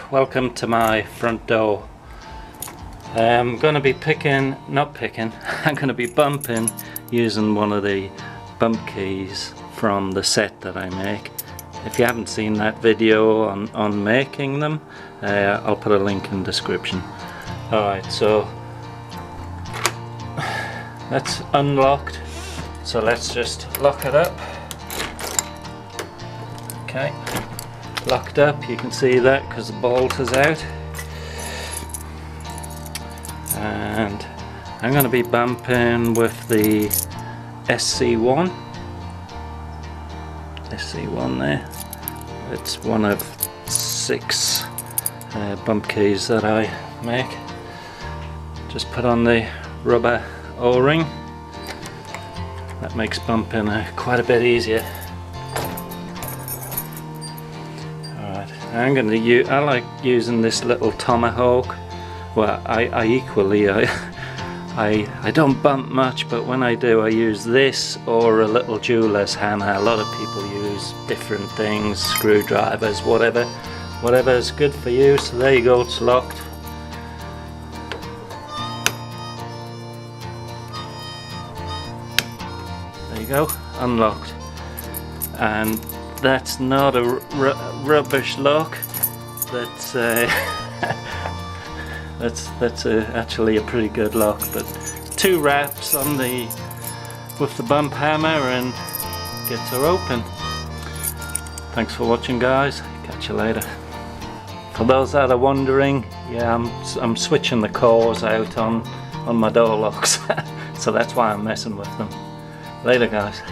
Welcome to my front door. I'm going to be I'm going to be bumping using one of the bump keys from the set that I make. If you haven't seen that video on making them, I'll put a link in the description. Alright, so that's unlocked, so let's just lock it up. Okay, locked up, you can see that because the bolt is out. And I'm going to be bumping with the SC1 there. It's one of 6 bump keys that I make. Just put on the rubber O-ring. That makes bumping quite a bit easier. Alright, I like using this little tomahawk. Well, I don't bump much, but when I do, I use this or a little jeweler's hammer. A lot of people use different things, screwdrivers, whatever is good for you. So there you go, it's locked. There you go, unlocked. And that's not a rubbish lock. That's actually a pretty good lock, but 2 wraps on with the bump hammer and gets her open. Thanks for watching, guys. Catch you later. For those that are wondering, yeah, I'm switching the cores out on my door locks, so that's why I'm messing with them. Later, guys.